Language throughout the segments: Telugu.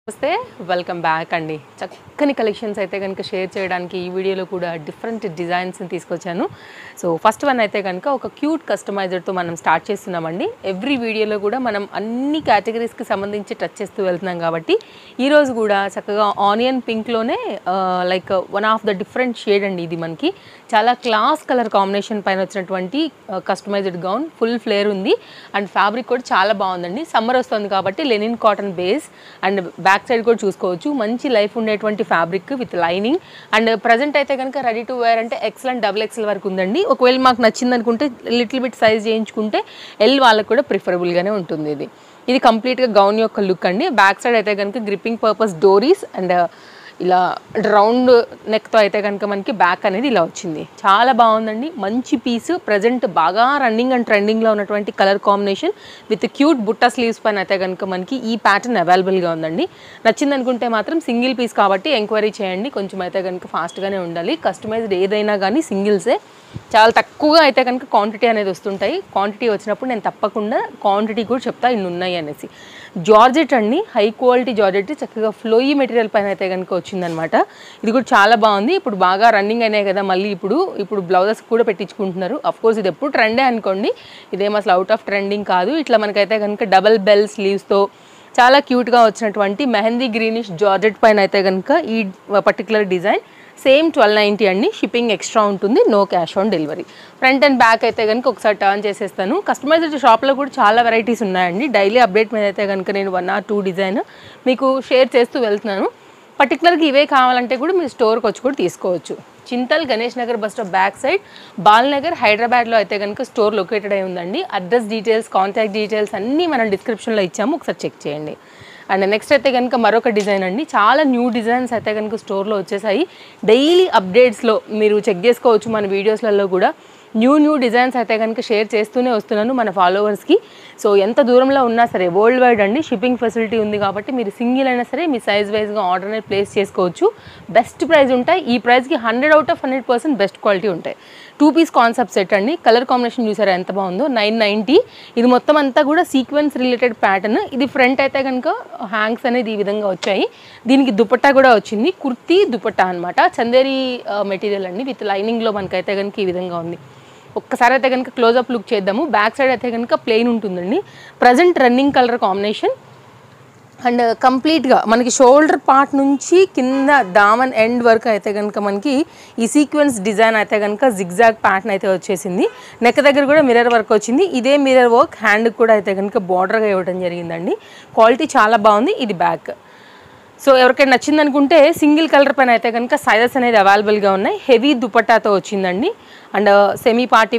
నమస్తే వెల్కమ్ బ్యాక్ అండి. చక్కని కలెక్షన్స్ అయితే కనుక షేర్ చేయడానికి ఈ వీడియోలో కూడా డిఫరెంట్ డిజైన్స్ని తీసుకొచ్చాను. సో ఫస్ట్ వన్ అయితే కనుక ఒక క్యూట్ కస్టమైజర్తో మనం స్టార్ట్ చేస్తున్నామండి. ఎవ్రీ వీడియోలో కూడా మనం అన్ని కేటగిరీస్కి సంబంధించి టచ్ చేస్తూ వెళ్తున్నాం కాబట్టి ఈరోజు కూడా చక్కగా ఆనియన్ పింక్లోనే like one of the different shade అండి. ఇది మనకి చాలా క్లాస్ కలర్ కాంబినేషన్ పైన వచ్చినటువంటి కస్టమైజ్డ్ గౌన్, ఫుల్ ఫ్లేర్ ఉంది అండ్ ఫ్యాబ్రిక్ కూడా చాలా బాగుందండి. సమ్మర్ వస్తుంది కాబట్టి linen cotton base and back side కూడా చూసుకోవచ్చు. మంచి లైఫ్ ఉండేటువంటి fabric with lining and present అయితే కనుక రెడీ టు వేర్ అంటే XL అండ్ XXL వరకు ఉందండి. ఒకవేళ మాకు నచ్చింది అనుకుంటే లిటిల్ బిట్ సైజ్ చేయించుకుంటే L వాళ్ళకు కూడా ప్రిఫరబుల్గానే ఉంటుంది. ఇది కంప్లీట్గా గౌన్ యొక్క లుక్ అండి. బ్యాక్ సైడ్ అయితే కనుక గ్రిప్పింగ్ పర్పస్ డోరీస్ అండ్ ఇలా రౌండ్ నెక్తో అయితే కనుక మనకి బ్యాక్ అనేది ఇలా వచ్చింది. చాలా బాగుందండి. మంచి పీస్, ప్రజెంట్ బాగా రన్నింగ్ అండ్ ట్రెండింగ్లో ఉన్నటువంటి colour combination with cute butta sleeves పైన అయితే కనుక మనకి ఈ ప్యాటర్న్ అవైలబుల్గా ఉందండి. నచ్చింది అనుకుంటే మాత్రం సింగిల్ పీస్ కాబట్టి ఎంక్వైరీ చేయండి. కొంచెం అయితే కనుక ఫాస్ట్గానే ఉండాలి. కస్టమైజ్డ్ ఏదైనా కానీ సింగిల్సే. చాలా తక్కువగా అయితే కనుక క్వాంటిటీ అనేది వస్తుంటాయి. క్వాంటిటీ వచ్చినప్పుడు నేను తప్పకుండా క్వాంటిటీ కూడా చెప్తా ఇన్ని ఉన్నాయి అనేసి. జార్జెట్ అండి, హై క్వాలిటీ జార్జెట్, చక్కగా ఫ్లోయీ మెటీరియల్ పైన అయితే కనుక వచ్చిందనమాట. ఇది కూడా చాలా బాగుంది. ఇప్పుడు బాగా రన్నింగ్ అయినాయి కదా, మళ్ళీ ఇప్పుడు బ్లౌజెస్ కూడా పెట్టించుకుంటున్నారు. అఫ్కోర్స్ ఇది ఎప్పుడు ట్రెండే అనుకోండి, ఇదేం అసలు అవుట్ ఆఫ్ ట్రెండింగ్ కాదు. ఇట్లా మనకైతే కనుక డబల్ బెల్ స్లీవ్స్తో చాలా క్యూట్గా వచ్చినటువంటి మెహందీ గ్రీనిష్ జార్జెట్ పైన అయితే కనుక ఈ పర్టికులర్ డిజైన్ సేమ్ 1290 అండి. షిప్పింగ్ ఎక్స్ట్రా ఉంటుంది, no cash on delivery. Front and back అయితే కనుక ఒకసారి టర్న్ చేసేస్తాను. కస్టమైజ్డ్ షాప్లో కూడా చాలా వెరైటీస్ ఉన్నాయండి. డైలీ అప్డేట్ మీద అయితే కనుక నేను 1 or 2 డిజైన్ మీకు షేర్ చేస్తూ వెళ్తున్నాను. పర్టికులర్గా ఇవే కావాలంటే కూడా మీరు స్టోర్కి వచ్చి కూడా తీసుకోవచ్చు. Chintal Ganesh Nagar bus stop back side, Balanagar హైదరాబాద్లో అయితే కనుక స్టోర్ లొకేటెడ్ అయి ఉందండి. అడ్రస్ డీటెయిల్స్, కాంటాక్ట్ డీటెయిల్స్ అన్నీ మనం డిస్క్రిప్షన్లో ఇచ్చాము, ఒకసారి చెక్ చేయండి. అండ్ నెక్స్ట్ అయితే కనుక మరొక డిజైన్ అండి. చాలా న్యూ డిజైన్స్ అయితే కనుక స్టోర్లో వచ్చేసాయి. డైలీ అప్డేట్స్లో మీరు చెక్ చేసుకోవచ్చు మన వీడియోస్లలో కూడా. న్యూ డిజైన్స్ అయితే కనుక షేర్ చేస్తూనే వస్తున్నాను మన ఫాలోవర్స్కి. సో ఎంత దూరంలో ఉన్నా సరే వరల్డ్ వైడ్ అండి, షిప్పింగ్ ఫెసిలిటీ ఉంది కాబట్టి మీరు సింగిల్ అయినా సరే మీ సైజ్ వైజ్గా ఆర్డర్ అనేది ప్లేస్ చేసుకోవచ్చు. బెస్ట్ ప్రైస్ ఉంటాయి. ఈ ప్రైస్కి 100 out of 100% బెస్ట్ క్వాలిటీ ఉంటాయి. 2 పీస్ కాన్సెప్ట్ సెట్ అండి. కలర్ కాంబినేషన్ చూసారా ఎంత బాగుందో, 990. ఇది మొత్తం అంతా కూడా సీక్వెన్స్ రిలేటెడ్ ప్యాటర్న్. ఇది ఫ్రంట్ అయితే కనుక హ్యాంగ్స్ అనేది ఈ విధంగా వచ్చాయి. దీనికి దుపట్టా కూడా వచ్చింది, కుర్తీ దుపట్టా అనమాట. చందేరి మెటీరియల్ అండి, విత్ లైనింగ్లో మనకైతే కనుక ఈ విధంగా ఉంది. ఒక్కసారి అయితే కనుక క్లోజ్అప్ లుక్ చేద్దాము. బ్యాక్ సైడ్ అయితే కనుక ప్లెయిన్ ఉంటుందండి. Present running colour combination and కంప్లీట్గా మనకి షోల్డర్ పార్ట్ నుంచి కింద దామన్ ఎండ్ వరకు అయితే కనుక మనకి ఈ సీక్వెన్స్ డిజైన్ అయితే కనుక జిగ్జాగ్ ప్యాటర్న్ అయితే వచ్చేసింది. నెక్ దగ్గర కూడా మిర్రర్ వర్క్ వచ్చింది. ఇదే మిర్రర్ వర్క్ హ్యాండ్కి కూడా అయితే కనుక బార్డర్గా ఇవ్వడం జరిగిందండి. క్వాలిటీ చాలా బాగుంది. ఇది బ్యాక్. సో ఎవరికైనా నచ్చింది అనుకుంటే సింగిల్ కలర్ పైన అయితే కనుక సైజెస్ అనేది అవైలబుల్గా ఉన్నాయి. హెవీ దుపట్టాతో వచ్చిందండి. అండ్ సెమీ పార్టీ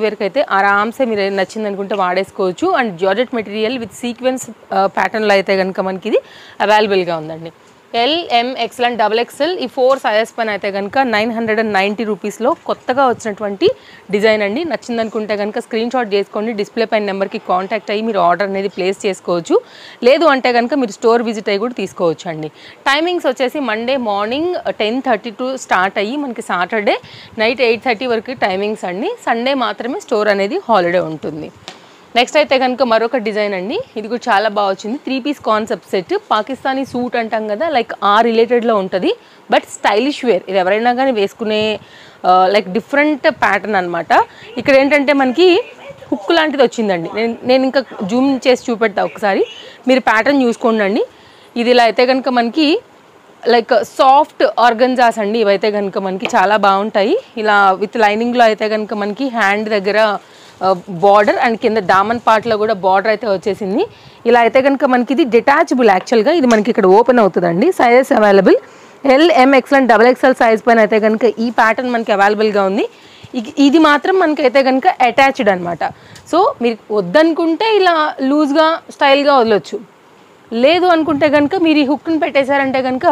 వేర్కి అయితే ఆరామ్సే మీరు నచ్చింది అనుకుంటే వాడేసుకోవచ్చు. And georgette material with sequence ప్యాటర్న్లో అయితే కనుక మనకి ఇది అవైలబుల్గా ఉందండి. L, M, XL and XXL ఈ 4 సైజెస్ పైన అయితే కనుక 990 రూపీస్లో కొత్తగా వచ్చినటువంటి డిజైన్ అండి. నచ్చింది అనుకుంటే కనుక స్క్రీన్ షాట్ చేసుకోండి. డిస్ప్లే పైన నెంబర్కి కాంటాక్ట్ అయ్యి మీరు ఆర్డర్ అనేది ప్లేస్ చేసుకోవచ్చు. లేదు అంటే కనుక మీరు స్టోర్ విజిట్ అయ్యి కూడా తీసుకోవచ్చు అండి. టైమింగ్స్ వచ్చేసి మండే మార్నింగ్ 10:30 టు స్టార్ట్ అయ్యి మనకి సాటర్డే నైట్ 8:30 వరకు టైమింగ్స్ అండి. సండే మాత్రమే స్టోర్ అనేది హాలిడే ఉంటుంది. నెక్స్ట్ అయితే కనుక మరొక డిజైన్ అండి. ఇది కూడా చాలా బాగా వచ్చింది. 3 piece concept set. Pakistani suit అంటాం కదా, లైక్ ఆ రిలేటెడ్లో ఉంటుంది. బట్ స్టైలిష్ వేర్, ఇది ఎవరైనా కానీ వేసుకునే లైక్ డిఫరెంట్ ప్యాటర్న్ అనమాట. ఇక్కడ ఏంటంటే మనకి హుక్ లాంటిది వచ్చిందండి. నేను ఇంకా జూమ్ చేసి చూపెడతా ఒకసారి, మీరు ప్యాటర్న్ చూసుకోండి. ఇది ఇలా అయితే కనుక మనకి లైక్ సాఫ్ట్ ఆర్గన్జాస్ అండి. ఇవైతే కనుక మనకి చాలా బాగుంటాయి. ఇలా విత్ లైనింగ్లో అయితే కనుక మనకి హ్యాండ్ దగ్గర బార్డర్ అండ్ కింద దామన్ పార్ట్లో కూడా బార్డర్ అయితే వచ్చేసింది. ఇలా అయితే కనుక మనకి ఇది డిటాచబుల్. యాక్చువల్గా ఇది మనకి ఇక్కడ ఓపెన్ అవుతుందండి. Sizes available L, M, XL and XXL size పైన అయితే కనుక ఈ ప్యాటర్న్ మనకి అవైలబుల్గా ఉంది. ఇది మాత్రం మనకైతే కనుక అటాచ్డ్ అనమాట. సో మీరు వద్దనుకుంటే ఇలా లూజ్గా స్టైల్గా వదలొచ్చు. లేదు అనుకుంటే కనుక మీరు ఈ హుక్ని పెట్టేశారంటే కనుక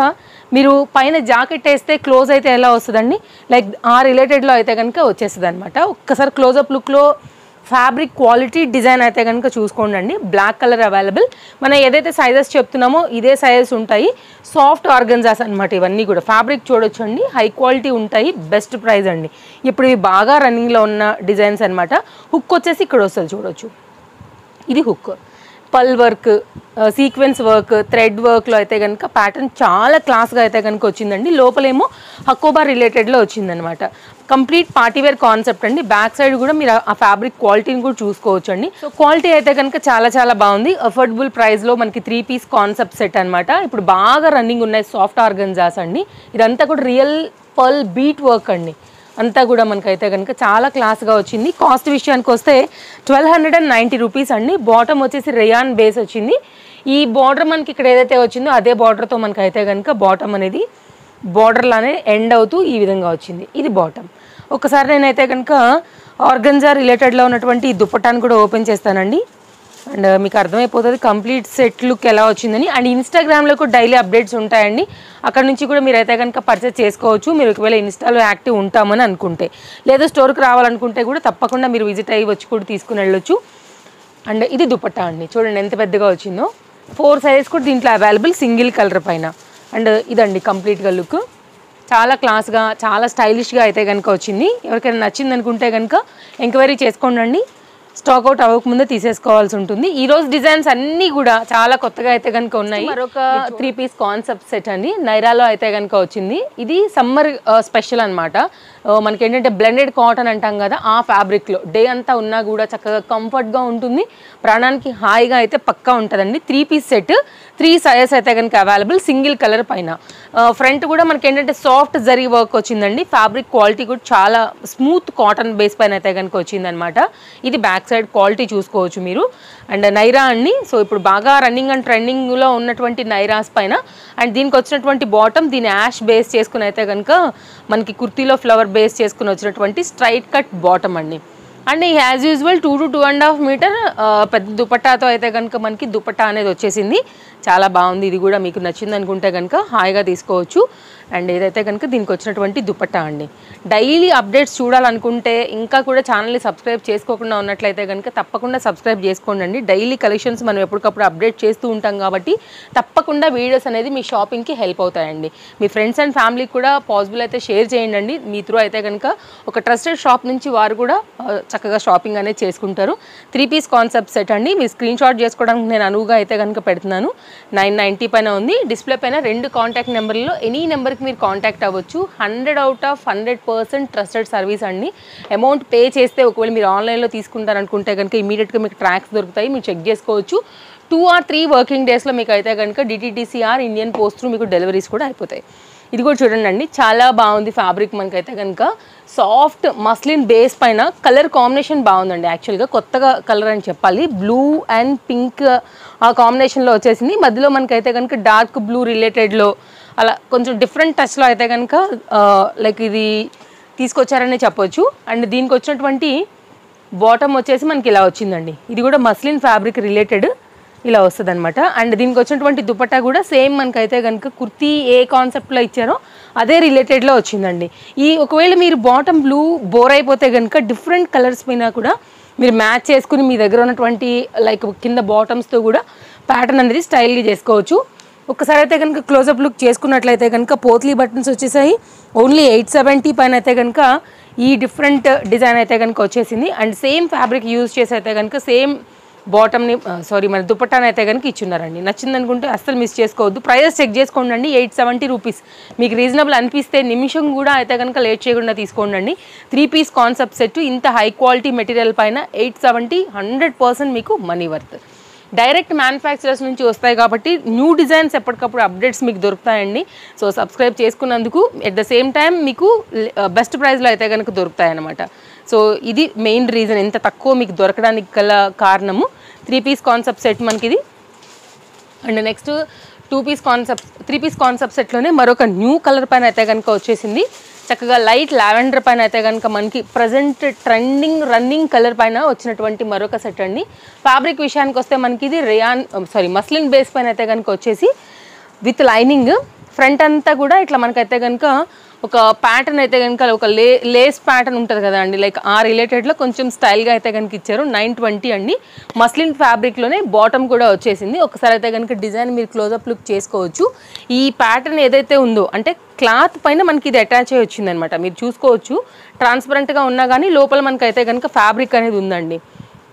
మీరు పైన జాకెట్ వేస్తే క్లోజ్ అయితే ఎలా వస్తుందండి, లైక్ ఆ రిలేటెడ్లో అయితే కనుక వచ్చేస్తుంది అనమాట. ఒక్కసారి క్లోజప్ లుక్లో ఫ్యాబ్రిక్ క్వాలిటీ డిజైన్ అయితే కనుక చూసుకోండి. Black colour available. మనం ఏదైతే సైజెస్ చెప్తున్నామో ఇదే సైజెస్ ఉంటాయి. సాఫ్ట్ ఆర్గన్జాస్ అనమాట. ఇవన్నీ కూడా ఫ్యాబ్రిక్ చూడొచ్చు అండి, హై క్వాలిటీ ఉంటాయి. బెస్ట్ ప్రైస్ అండి. ఇప్పుడు ఇవి బాగా రన్నింగ్లో ఉన్న డిజైన్స్ అనమాట. హుక్ వచ్చేసి ఇక్కడ వస్తుంది చూడొచ్చు. ఇది హుక్. పల్ వర్క్, సీక్వెన్స్ వర్క్, థ్రెడ్ వర్క్లో అయితే కనుక ప్యాటర్న్ చాలా క్లాస్గా అయితే కనుక వచ్చిందండి. లోపలేమో హకోబా రిలేటెడ్లో వచ్చిందనమాట. కంప్లీట్ పార్టీవేర్ కాన్సెప్ట్ అండి. బ్యాక్ సైడ్ కూడా మీరు ఆ ఫ్యాబ్రిక్ క్వాలిటీని కూడా చూసుకోవచ్చు అండి. సో క్వాలిటీ అయితే కనుక చాలా చాలా బాగుంది. అఫోర్డబుల్ ప్రైస్లో మనకి 3 పీస్ కాన్సెప్ట్ సెట్ అనమాట. ఇప్పుడు బాగా రన్నింగ్ ఉన్నాయి సాఫ్ట్ ఆర్గన్జాస్ అండి. ఇదంతా కూడా రియల్ పల్ బీట్ వర్క్ అండి. అంతా కూడా మనకైతే కనుక చాలా క్లాస్గా వచ్చింది. కాస్ట్ విషయానికి వస్తే 1290 రూపీస్ అండి. బాటమ్ వచ్చేసి రేయాన్ బేస్ వచ్చింది. ఈ బార్డర్ మనకి ఇక్కడ ఏదైతే వచ్చిందో అదే బార్డర్తో మనకైతే కనుక బాటమ్ అనేది బార్డర్లానే ఎండ్ అవుతూ ఈ విధంగా వచ్చింది. ఇది బాటమ్. ఒకసారి నేనైతే కనుక ఆర్గన్జా రిలేటెడ్లో ఉన్నటువంటి ఈ దుపట్టాను కూడా ఓపెన్ చేస్తానండి. అండ్ మీకు అర్థమైపోతుంది కంప్లీట్ సెట్ లుక్ ఎలా వచ్చిందని. అండ్ ఇన్స్టాగ్రామ్లో కూడా డైలీ అప్డేట్స్ ఉంటాయండి. అక్కడ నుంచి కూడా మీరు అయితే కనుక పర్చేస్ చేసుకోవచ్చు. మీరు ఒకవేళ ఇన్స్టాలో యాక్టివ్ ఉంటామని అనుకుంటే, లేదా స్టోర్కి రావాలనుకుంటే కూడా తప్పకుండా మీరు విజిట్ అయ్యి వచ్చి కూడా తీసుకుని వెళ్ళొచ్చు. అండ్ ఇది దుపట్టా అండి, చూడండి ఎంత పెద్దగా వచ్చిందో. 4 సైజెస్ కూడా దీంట్లో అవైలబుల్ సింగిల్ కలర్ పైన. అండ్ ఇదండి కంప్లీట్గా లుక్. చాలా క్లాస్గా చాలా స్టైలిష్గా అయితే కనుక వచ్చింది. ఎవరికైనా నచ్చింది అనుకుంటే కనుక ఎంక్వైరీ చేసుకోండి. స్టాక్ అవుట్ అవ్వకముందే తీసేసుకోవాల్సి ఉంటుంది. ఈ రోజు డిజైన్స్ అన్నీ కూడా చాలా కొత్తగా అయితే కనుక ఉన్నాయి. మరొక 3 పీస్ కాన్సెప్ట్ సెట్ అండి, నైరాలో అయితే కనుక వచ్చింది. ఇది సమ్మర్ స్పెషల్ అనమాట. మనకి ఏంటంటే బ్లెండెడ్ కాటన్ అంటాం కదా, ఆ ఫ్యాబ్రిక్లో డే అంతా ఉన్నా కూడా చక్కగా కంఫర్ట్గా ఉంటుంది. ప్రాణానికి హాయిగా అయితే పక్కా ఉంటుందండి. 3 పీస్ సెట్, 3 సైజెస్ అయితే కనుక అవైలబుల్ సింగిల్ కలర్ పైన. ఫ్రంట్ కూడా మనకి ఏంటంటే సాఫ్ట్ జరీ వర్క్ వచ్చిందండి. ఫ్యాబ్రిక్ క్వాలిటీ కూడా చాలా స్మూత్ కాటన్ బేస్ పైన అయితే కనుక వచ్చిందనమాట. ఇది బ్యాక్ సైడ్ క్వాలిటీ చూసుకోవచ్చు మీరు. అండ్ నైరా అండి, సో ఇప్పుడు బాగా రన్నింగ్ అండ్ ట్రెండింగ్లో ఉన్నటువంటి నైరాస్ పైన. అండ్ దీనికి వచ్చినటువంటి బాటమ్ దీని యాష్ బేస్ చేసుకుని అయితే కనుక మనకి కుర్తీలో ఫ్లవర్ బేస్ చేసుకుని వచ్చినటువంటి స్ట్రైట్ కట్ బాటమ్ అండి. And as usual 2 to 2.5 metre పెద్ద దుపట్టాతో అయితే కనుక మనకి దుపట్టా అనేది వచ్చేసింది. చాలా బాగుంది. ఇది కూడా మీకు నచ్చింది అనుకుంటే కనుక హాయిగా తీసుకోవచ్చు. అండ్ ఏదైతే కనుక దీనికి వచ్చినటువంటి దుపట్టా అండి. డైలీ అప్డేట్స్ చూడాలనుకుంటే ఇంకా కూడా ఛానల్ని సబ్స్క్రైబ్ చేసుకోకుండా ఉన్నట్లయితే కనుక తప్పకుండా సబ్స్క్రైబ్ చేసుకోండి. డైలీ కలెక్షన్స్ మనం ఎప్పటికప్పుడు అప్డేట్ చేస్తూ ఉంటాం కాబట్టి తప్పకుండా వీడియోస్ అనేది మీ షాపింగ్కి హెల్ప్ అవుతాయండి. మీ ఫ్రెండ్స్ అండ్ ఫ్యామిలీకి కూడా పాసిబుల్ అయితే షేర్ చేయండి. మీ త్రూ అయితే కనుక ఒక ట్రస్టెడ్ షాప్ నుంచి వారు కూడా చక్కగా షాపింగ్ అనేది చేసుకుంటారు. 3 పీస్ కాన్సెప్ట్ సెట్ అండి. మీరు స్క్రీన్ షాట్ చేసుకోవడానికి నేను అనువుగా అయితే కనుక పెడుతున్నాను. 990 పైన ఉంది. డిస్ప్లే పైన 2 కాంటాక్ట్ నెంబర్లో ఎనీ నెంబర్కి మీరు కాంటాక్ట్ అవ్వచ్చు. 100 out of 100% ట్రస్టెడ్ సర్వీస్ అండి. అమౌంట్ పే చేస్తే ఒకవేళ మీరు ఆన్లైన్లో తీసుకుంటారనుకుంటే కనుక ఇమీడియట్గా మీకు ట్రాక్స్ దొరుకుతాయి, మీరు చెక్ చేసుకోవచ్చు. 2 or 3 వర్కింగ్ డేస్లో మీకు అయితే కనుక DTDCR ఇండియన్ పోస్ట్ త్రూ మీకు డెలివరీస్ కూడా అయిపోతాయి. ఇది కూడా చూడండి అండి, చాలా బాగుంది ఫ్యాబ్రిక్. మనకైతే కనుక సాఫ్ట్ మస్లిన్ బేస్ పైన కలర్ కాంబినేషన్ బాగుందండి. యాక్చువల్గా కొత్తగా కలర్ అని చెప్పాలి. బ్లూ అండ్ పింక్ ఆ కాంబినేషన్లో వచ్చేసింది. మధ్యలో మనకైతే కనుక డార్క్ బ్లూ రిలేటెడ్లో అలా కొంచెం డిఫరెంట్ టచ్లో అయితే కనుక లైక్ ఇది తీసుకొచ్చారనే చెప్పొచ్చు. అండ్ దీనికి వచ్చినటువంటి బాటమ్ వచ్చేసి మనకి ఇలా వచ్చిందండి. ఇది కూడా మస్లిన్ ఫ్యాబ్రిక్ రిలేటెడ్ ఇలా వస్తుంది అనమాట. అండ్ దీనికి వచ్చినటువంటి దుపట్టా కూడా సేమ్ మనకైతే కనుక కుర్తీ ఏ కాన్సెప్ట్లో ఇచ్చారో అదే రిలేటెడ్లో వచ్చిందండి. ఈ ఒకవేళ మీరు బాటమ్ బ్లూ బోర్ అయిపోతే కనుక డిఫరెంట్ కలర్స్ పైన కూడా మీరు మ్యాచ్ చేసుకుని మీ దగ్గర ఉన్నటువంటి లైక్ కింద బాటమ్స్తో కూడా ప్యాటర్న్ అనేది స్టైల్గా చేసుకోవచ్చు. ఒకసారి అయితే కనుక క్లోజప్ లుక్ చేసుకున్నట్లయితే కనుక పోత్లీ బటన్స్ వచ్చేసాయి. ఓన్లీ 870 పైన అయితే కనుక ఈ డిఫరెంట్ డిజైన్ అయితే కనుక వచ్చేసింది. అండ్ సేమ్ ఫ్యాబ్రిక్ యూజ్ చేసి అయితే కనుక సేమ్ బాటమ్ని మన దుపట్టాని అయితే కనుక ఇచ్చున్నారండి. నచ్చింది అనుకుంటే అస్సలు మిస్ చేసుకోవద్దు. ప్రైజెస్ చెక్ చేసుకోండి. 870 రూపీస్ మీకు రీజనబుల్ అనిపిస్తే నిమిషం కూడా అయితే కనుక లేట్ చేయకుండా తీసుకోండి. 3 పీస్ కాన్సెప్ట్ సెట్ ఇంత హై క్వాలిటీ మెటీరియల్ పైన 870 100% మీకు మనీ వర్త్. డైరెక్ట్ మ్యానుఫ్యాక్చరర్స్ నుంచి వస్తాయి కాబట్టి న్యూ డిజైన్స్ ఎప్పటికప్పుడు అప్డేట్స్ మీకు దొరుకుతాయండి. సో సబ్స్క్రైబ్ చేసుకున్నందుకు ఎట్ ద సేమ్ టైం మీకు బెస్ట్ ప్రైస్లో అయితే కనుక దొరుకుతాయి అన్నమాట. సో ఇది మెయిన్ రీజన్ ఎంత తక్కువ మీకు దొరకడానికి గల కారణము. 3 పీస్ కాన్సెప్ట్ సెట్ మనకి ఇది. అండ్ నెక్స్ట్ 3 పీస్ కాన్సెప్ట్ సెట్లోనే మరొక న్యూ కలర్ పైన అయితే కనుక వచ్చేసింది. చక్కగా లైట్ లావెండర్ పైన అయితే కనుక మనకి ప్రజెంట్ ట్రెండింగ్ రన్నింగ్ కలర్ పైన వచ్చినటువంటి మరొక సెట్ అండి. ఫ్యాబ్రిక్ విషయానికి వస్తే మనకి ఇది మస్లిన్ బేస్ పైన అయితే కనుక వచ్చేసి విత్ లైనింగ్. ఫ్రంట్ అంతా కూడా ఇట్లా మనకైతే కనుక ఒక ప్యాటర్న్ అయితే కనుక ఒక లేస్ ప్యాటర్న్ ఉంటుంది కదా అండి, లైక్ ఆ రిలేటెడ్లో కొంచెం స్టైల్గా అయితే కనుక ఇచ్చారు. 920 అండి. మస్లిన్ ఫ్యాబ్రిక్లోనే బాటమ్ కూడా వచ్చేసింది. ఒకసారి అయితే కనుక డిజైన్ మీరు క్లోజప్ లుక్ చేసుకోవచ్చు. ఈ ప్యాటర్న్ ఏదైతే ఉందో అంటే క్లాత్ పైన మనకి ఇది అటాచ్ అయ్యి వచ్చిందనమాట. మీరు చూసుకోవచ్చు ట్రాన్స్పరెంట్గా ఉన్నా కానీ లోపల మనకైతే కనుక ఫ్యాబ్రిక్ అనేది ఉందండి.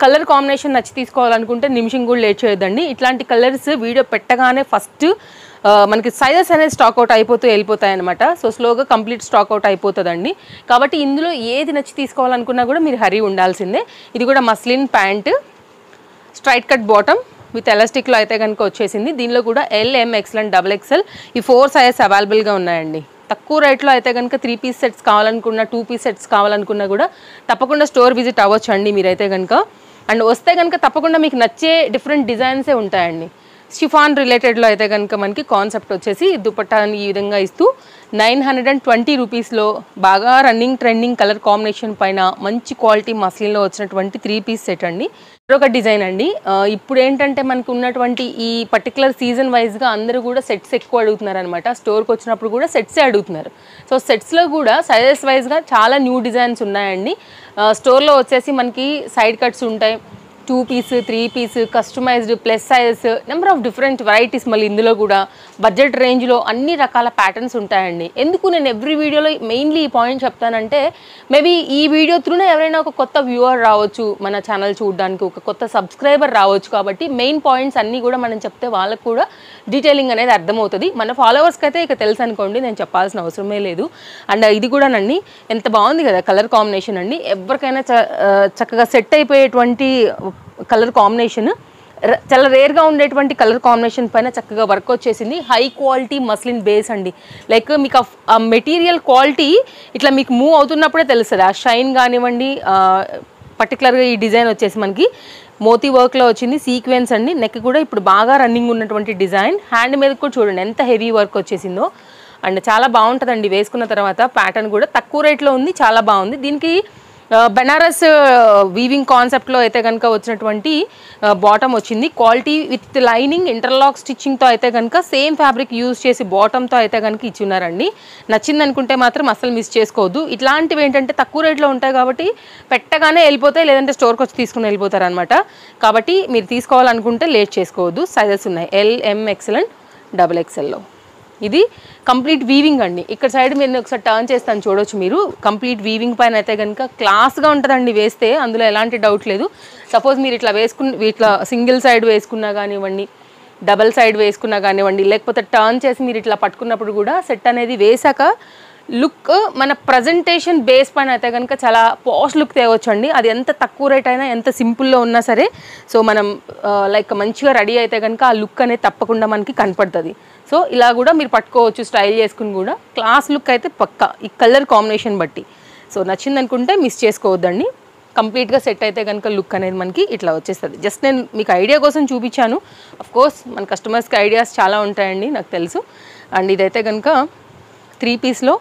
కలర్ కాంబినేషన్ నచ్చి తీసుకోవాలనుకుంటే నిమిషం కూడా లేట్ చేయొద్దండి. ఇట్లాంటి కలర్స్ వీడియో పెట్టగానే ఫస్ట్ మనకి సైజెస్ అనేది స్టాక్అవుట్ అయిపోతూ వెళ్ళిపోతాయి అనమాట. సో స్లోగా కంప్లీట్ స్టాక్అవుట్ అయిపోతుందండి. కాబట్టి ఇందులో ఏది నచ్చి తీసుకోవాలనుకున్నా కూడా మీరు హరీ ఉండాల్సిందే. ఇది కూడా muslin pant, straight cut bottom with ఎలాస్టిక్లో అయితే కనుక వచ్చేసింది. దీనిలో కూడా LM, XL అండ్ XXL ఈ 4 సైజెస్ అవైలబుల్గా ఉన్నాయండి. తక్కువ రేట్లో అయితే కనుక 3 పీస్ సెట్స్ కావాలనుకున్నా, 2 పీస్ సెట్స్ కావాలనుకున్నా కూడా తప్పకుండా స్టోర్ విజిట్ అవ్వచ్చు అండి మీరైతే కనుక. అండ్ వస్తే కనుక తప్పకుండా మీకు నచ్చే డిఫరెంట్ డిజైన్సే ఉంటాయండి. షిఫాన్ రిలేటెడ్లో అయితే కనుక మనకి కాన్సెప్ట్ వచ్చేసి దుపట్టాని ఈ విధంగా ఇస్తూ 920 రూపీస్లో బాగా రన్నింగ్ ట్రెండింగ్ కలర్ కాంబినేషన్ పైన మంచి క్వాలిటీ మస్లిన్లో వచ్చినటువంటి 3 పీస్ సెట్ అండి. మరొక డిజైన్ అండి. ఇప్పుడు ఏంటంటే మనకు ఉన్నటువంటి ఈ పర్టికులర్ సీజన్ వైజ్గా అందరూ కూడా సెట్స్ ఎక్కువ అడుగుతున్నారు అనమాట. స్టోర్కి వచ్చినప్పుడు కూడా సెట్సే అడుగుతున్నారు. సో సెట్స్లో కూడా సైజెస్ వైజ్గా చాలా న్యూ డిజైన్స్ ఉన్నాయండి. స్టోర్లో వచ్చేసి మనకి సైడ్ కట్స్ ఉంటాయి, 2 piece, 3 piece, customised, plus sizes, number of different varieties. మళ్ళీ ఇందులో కూడా బడ్జెట్ రేంజ్లో అన్ని రకాల ప్యాటర్న్స్ ఉంటాయండి. ఎందుకు నేను ఎవ్రీ వీడియోలో మెయిన్లీ ఈ పాయింట్ చెప్తానంటే, మేబీ ఈ వీడియో త్రూనే ఎవరైనా ఒక కొత్త వ్యూవర్ రావచ్చు మన ఛానల్ చూడడానికి, ఒక కొత్త సబ్స్క్రైబర్ రావచ్చు. కాబట్టి మెయిన్ పాయింట్స్ అన్నీ కూడా మనం చెప్తే వాళ్ళకు కూడా డీటెయిలింగ్ అనేది అర్థమవుతుంది. మన ఫాలోవర్స్కి అయితే ఇక తెలుసు అనుకోండి, నేను చెప్పాల్సిన అవసరమే లేదు. అండ్ ఇది కూడానండి ఎంత బాగుంది కదా కలర్ కాంబినేషన్ అండి. ఎవరికైనా చక్కగా సెట్ అయిపోయేటువంటి కలర్ కాంబినేషన్, చాలా రేర్గా ఉండేటువంటి కలర్ కాంబినేషన్ పైన చక్కగా వర్క్ వచ్చేసింది. హై క్వాలిటీ మస్లిన్ బేస్ అండి. లైక్ మీకు ఆ మెటీరియల్ క్వాలిటీ ఇట్లా మీకు మూవ్ అవుతున్నప్పుడే తెలుస్తుంది. ఆ షైన్ కానివ్వండి, పర్టికులర్గా ఈ డిజైన్ వచ్చేసి మనకి మోతీ వర్క్లో వచ్చింది. సీక్వెన్స్ అండి. నెక్ కూడా ఇప్పుడు బాగా రన్నింగ్ ఉన్నటువంటి డిజైన్. హ్యాండ్ మీద కూడా చూడండి ఎంత హెవీ వర్క్ వచ్చేసిందో. అండ్ చాలా బాగుంటుందండి వేసుకున్న తర్వాత. ప్యాటర్న్ కూడా తక్కువ రేట్లో ఉంది, చాలా బాగుంది. దీనికి బెనారస్ వీవింగ్ కాన్సెప్ట్లో అయితే కనుక వచ్చినటువంటి బాటమ్ వచ్చింది. క్వాలిటీ విత్ లైనింగ్, ఇంటర్లాక్ స్టిచ్చింగ్తో అయితే కనుక సేమ్ ఫ్యాబ్రిక్ యూజ్ చేసి బాటమ్తో అయితే కనుక ఇచ్చున్నారండి. నచ్చింది అనుకుంటే మాత్రం అసలు మిస్ చేసుకోవద్దు. ఇట్లాంటివి ఏంటంటే తక్కువ రేట్లో ఉంటాయి కాబట్టి పెట్టగానే వెళ్ళిపోతాయి, లేదంటే స్టోర్కి వచ్చి తీసుకుని వెళ్ళిపోతారు అనమాట. కాబట్టి మీరు తీసుకోవాలనుకుంటే లేట్ చేసుకోవద్దు. సైజెస్ ఉన్నాయి LM, XL అండ్ XXLలో. ఇది కంప్లీట్ వీవింగ్ అండి. ఇక్కడ సైడ్ మీరు ఒకసారి టర్న్ చేస్తాను చూడొచ్చు మీరు. కంప్లీట్ వీవింగ్ పైన అయితే కనుక క్లాస్గా ఉంటుందండి వేస్తే, అందులో ఎలాంటి డౌట్ లేదు. సపోజ్ మీరు ఇట్లా ఇట్లా సింగిల్ సైడ్ వేసుకున్నా కానివ్వండి, డబల్ సైడ్ వేసుకున్నా కానివ్వండి, లేకపోతే టర్న్ చేసి మీరు ఇట్లా పట్టుకున్నప్పుడు కూడా సెట్ అనేది వేసాక లుక్ మన ప్రజెంటేషన్ బేస్ పైన అయితే కనుక చాలా పాష్ లుక్ తేవచ్చు అండి. అది ఎంత తక్కువ రేట్ అయినా, ఎంత సింపుల్లో ఉన్నా సరే, సో మనం లైక్ మంచిగా రెడీ అయితే కనుక ఆ లుక్ అనేది తప్పకుండా మనకి కనపడుతుంది. సో ఇలా కూడా మీరు పట్టుకోవచ్చు, స్టైల్ చేసుకుని కూడా క్లాస్ లుక్ అయితే పక్కా ఈ కలర్ కాంబినేషన్ బట్టి. సో నచ్చింది అనుకుంటే మిస్ చేసుకోవద్దండి. కంప్లీట్గా సెట్ అయితే కనుక లుక్ అనేది మనకి ఇట్లా వచ్చేస్తుంది. జస్ట్ నేను మీకు ఐడియా కోసం చూపించాను. అఫ్కోర్స్ మన కస్టమర్స్కి ఐడియాస్ చాలా ఉంటాయండి, నాకు తెలుసు. అండ్ ఇదైతే కనుక 3 పీస్లో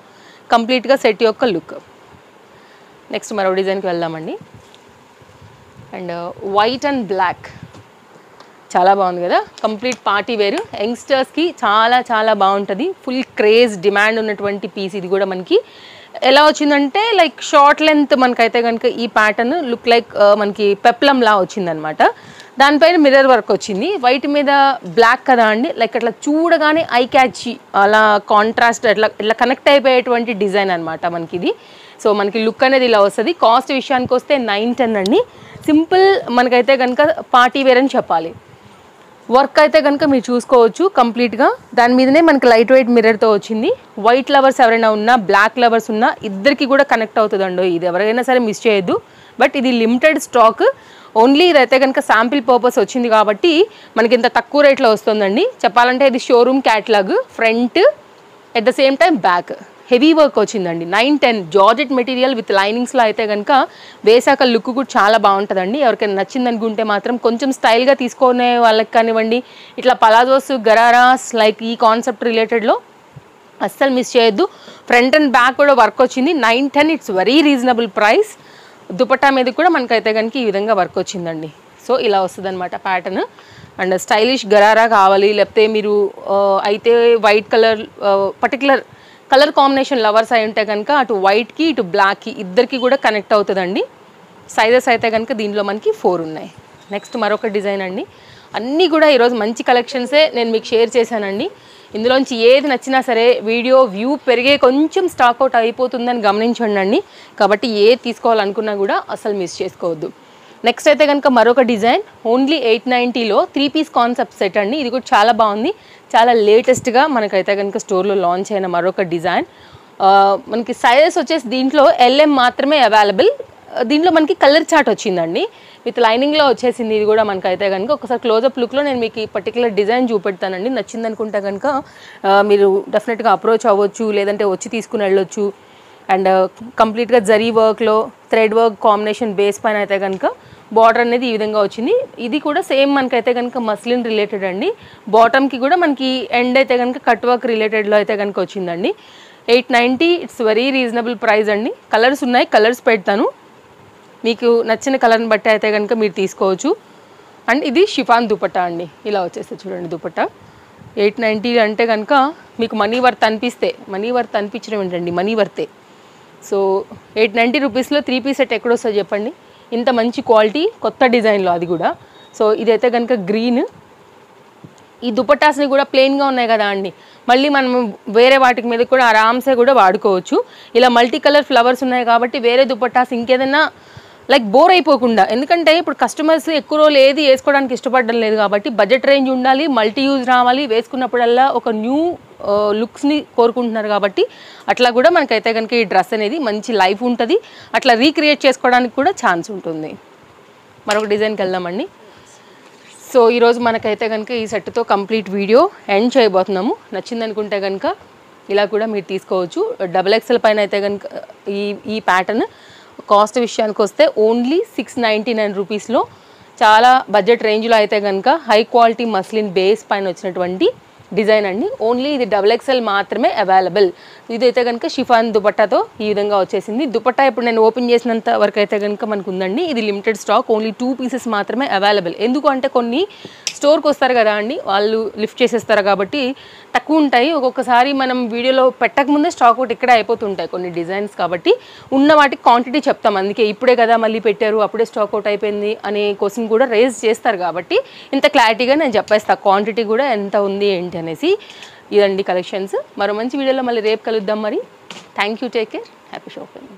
కంప్లీట్గా సెట్ యొక్క లుక్. నెక్స్ట్ మరో డిజైన్కి వెళ్దామండి. అండ్ వైట్ అండ్ బ్లాక్ చాలా బాగుంది కదా. కంప్లీట్ పార్టీ వేరు, యంగ్స్టర్స్కి చాలా చాలా బాగుంటుంది. ఫుల్ క్రేజ్ డిమాండ్ ఉన్నటువంటి పీస్. ఇది కూడా మనకి ఎలా వచ్చిందంటే లైక్ షార్ట్ లెంత్ మనకైతే కనుక ఈ ప్యాటర్న్ లుక్ లైక్ మనకి పెప్లంలా వచ్చిందనమాట. దానిపైన మిర్రర్ వర్క్ వచ్చింది. వైట్ మీద బ్లాక్ కదా అండి, లైక్ అట్లా చూడగానే ఐ క్యాచ్, అలా కాంట్రాస్ట్ ఇట్లా కనెక్ట్ అయిపోయేటువంటి డిజైన్ అనమాట మనకి ఇది. సో మనకి లుక్ అనేది ఇలా వస్తుంది. కాస్ట్ విషయానికి వస్తే 910 అండి. సింపుల్ మనకైతే కనుక పార్టీ వేర్ అని చెప్పాలి. వర్క్ అయితే కనుక మీరు చూసుకోవచ్చు కంప్లీట్గా. దాని మీదనే మనకి లైట్ వెయిట్ మిర్రర్తో వచ్చింది. వైట్ లవర్స్ ఎవరైనా ఉన్నా, బ్లాక్ లవర్స్ ఉన్నా ఇద్దరికి కూడా కనెక్ట్ అవుతుందండి. ఇది ఎవరైనా సరే మిస్ చేయొద్దు. బట్ ఇది లిమిటెడ్ స్టాక్ ఓన్లీ. ఇదైతే కనుక శాంపిల్ పర్పస్ వచ్చింది కాబట్టి మనకి ఇంత తక్కువ రేట్లో వస్తుందండి. చెప్పాలంటే ఇది showroom catalogue. Front at the same time back heavy work వచ్చిందండి. 910 జార్జెట్ మెటీరియల్ విత్ లైనింగ్స్లో అయితే కనుక వేసాక లుక్ కూడా చాలా బాగుంటుందండి. ఎవరికైనా నచ్చింది అనుకుంటే మాత్రం కొంచెం స్టైల్గా తీసుకునే వాళ్ళకి కానివ్వండి, ఇట్లా పలాజోస్, గరారాస్ లైక్ ఈ కాన్సెప్ట్ రిలేటెడ్లో అస్సలు మిస్ చేయొద్దు. ఫ్రంట్ అండ్ బ్యాక్ కూడా వర్క్ వచ్చింది. 910 it's very reasonable price. Dupatta మీద కూడా మనకైతే కనుక ఈ విధంగా వర్క్ వచ్చిందండి. సో ఇలా వస్తుంది అనమాట ప్యాటర్న్. అండ్ స్టైలిష్ గరారా కావాలి, లేకపోతే మీరు అయితే white colour particular colour combination lovers అయి ఉంటే కనుక అటు వైట్కి ఇటు బ్లాక్కి ఇద్దరికి కూడా కనెక్ట్ అవుతుందండి. సైజెస్ అయితే కనుక దీనిలో మనకి 4 ఉన్నాయి. నెక్స్ట్ మరొక డిజైన్ అండి. అన్నీ కూడా ఈరోజు మంచి కలెక్షన్సే నేను మీకు షేర్ చేశానండి. ఇందులోంచి ఏది నచ్చినా సరే వీడియో వ్యూ పెరిగే కొంచెం స్టాక్అవుట్ అయిపోతుందని గమనించండి. కాబట్టి ఏది తీసుకోవాలనుకున్నా కూడా అసలు మిస్ చేసుకోవద్దు. నెక్స్ట్ అయితే కనుక మరొక డిజైన్ ఓన్లీ 890లో 3 పీస్ కాన్సెప్ట్ సెట్ అండి. ఇది కూడా చాలా బాగుంది, చాలా లేటెస్ట్గా మనకైతే కనుక స్టోర్లో లాంచ్ అయిన మరొక డిజైన్. మనకి సైజెస్ వచ్చేసి దీంట్లో LM మాత్రమే అవైలబుల్. దీంట్లో మనకి కలర్ చార్ట్ వచ్చిందండి, విత్ లైనింగ్లో వచ్చేసింది. ఇది కూడా మనకైతే కనుక ఒకసారి క్లోజప్ లుక్లో నేను మీకు ఈ పర్టికులర్ డిజైన్ చూపెడతానండి. నచ్చింది అనుకుంటే కనుక మీరు డెఫినెట్గా అప్రోచ్ అవ్వచ్చు, లేదంటే వచ్చి తీసుకుని వెళ్ళొచ్చు. అండ్ కంప్లీట్గా జరీ వర్క్లో థ్రెడ్ వర్క్ కాంబినేషన్ బేస్ పైన అయితే కనుక బార్డర్ అనేది ఈ విధంగా వచ్చింది. ఇది కూడా సేమ్ మనకైతే కనుక మస్లిన్ రిలేటెడ్ అండి. బాటమ్కి కూడా మనకి ఎండ్ అయితే కనుక కట్ వర్క్ రిలేటెడ్లో అయితే కనుక వచ్చిందండి. 890, ఇట్స్ వెరీ రీజనబుల్ ప్రైస్ అండి. కలర్స్ ఉన్నాయి, కలర్స్ పెడతాను, మీకు నచ్చిన కలర్ని బట్టి అయితే కనుక మీరు తీసుకోవచ్చు. అండ్ ఇది షిఫాన్ దుపట్టా అండి, ఇలా వచ్చేస్తే చూడండి దుపట్టా. 890 అంటే కనుక మీకు మనీ వర్త్ అనిపిస్తే, మనీ వర్త్ అనిపించడం ఏంటండి, మనీ వర్తే. సో 890 రూపీస్లో 3 పీస్ సెట్ ఎక్కడొస్తుంది చెప్పండి, ఇంత మంచి క్వాలిటీ కొత్త డిజైన్లో, అది కూడా. సో ఇదైతే కనుక గ్రీన్. ఈ దుపట్టాస్ని కూడా ప్లెయిన్గా ఉన్నాయి కదా అండి, మళ్ళీ మనం వేరే వాటికి మీద కూడా ఆరామ్సే కూడా వాడుకోవచ్చు. ఇలా మల్టీ కలర్ ఫ్లవర్స్ ఉన్నాయి కాబట్టి వేరే దుపట్టాస్ ఇంకేదైనా లైక్ బోర్ అయిపోకుండా, ఎందుకంటే ఇప్పుడు కస్టమర్స్ ఎక్కువ రోజులు ఏది వేసుకోవడానికి ఇష్టపడడం లేదు కాబట్టి బడ్జెట్ రేంజ్ ఉండాలి, మల్టీ యూజ్ రావాలి, వేసుకున్నప్పుడల్లా ఒక న్యూ లుక్స్ని కోరుకుంటున్నారు కాబట్టి అట్లా కూడా మనకైతే కనుక ఈ డ్రెస్ అనేది మంచి లైఫ్ ఉంటుంది, అట్లా రీక్రియేట్ చేసుకోవడానికి కూడా ఛాన్స్ ఉంటుంది. మరొక డిజైన్కి వెళ్దామండి. సో ఈరోజు మనకైతే కనుక ఈ సెట్తో కంప్లీట్ వీడియో ఎండ్ చేయబోతున్నాము. నచ్చిందనుకుంటే కనుక ఇలా కూడా మీరు తీసుకోవచ్చు. XXL పైన అయితే కనుక ఈ ప్యాటర్న్ కాస్ట్ విషయానికి వస్తే ఓన్లీ 699 రూపీస్లో చాలా బడ్జెట్ రేంజ్లో అయితే కనుక హై క్వాలిటీ మస్లిన్ బేస్ పైన వచ్చినటువంటి డిజైన్ అండి. ఓన్లీ ఇది XXL మాత్రమే అవైలబుల్. ఇదైతే కనుక షిఫాన్ దుపట్టాతో ఈ విధంగా వచ్చేసింది. దుపట్టా ఇప్పుడు నేను ఓపెన్ చేసినంత వరకు అయితే కనుక మనకు ఉందండి. ఇది లిమిటెడ్ స్టాక్, ఓన్లీ 2 పీసెస్ మాత్రమే అవైలబుల్. ఎందుకు అంటే కొన్ని స్టోర్కి వస్తారు కదా అండి, వాళ్ళు లిఫ్ట్ చేసేస్తారు కాబట్టి తక్కువ ఉంటాయి. ఒక్కొక్కసారి మనం వీడియోలో పెట్టకముందే స్టాక్ అవుట్ ఇక్కడే అయిపోతుంటాయి కొన్ని డిజైన్స్, కాబట్టి ఉన్న వాటికి క్వాంటిటీ చెప్తాం. అందుకే ఇప్పుడే కదా మళ్ళీ పెట్టారు, అప్పుడే స్టాక్ అవుట్ అయిపోయింది అనే క్వశ్చన్ కూడా రేజ్ చేస్తారు కాబట్టి ఇంత క్లారిటీగా నేను చెప్పేస్తాను క్వాంటిటీ కూడా ఎంత ఉంది ఏంటి అనేసి. ఇదండి కలెక్షన్స్. మరో మంచి వీడియోలో మళ్ళీ రేపు కలుద్దాం మరి. Thank you, take care, happy shopping.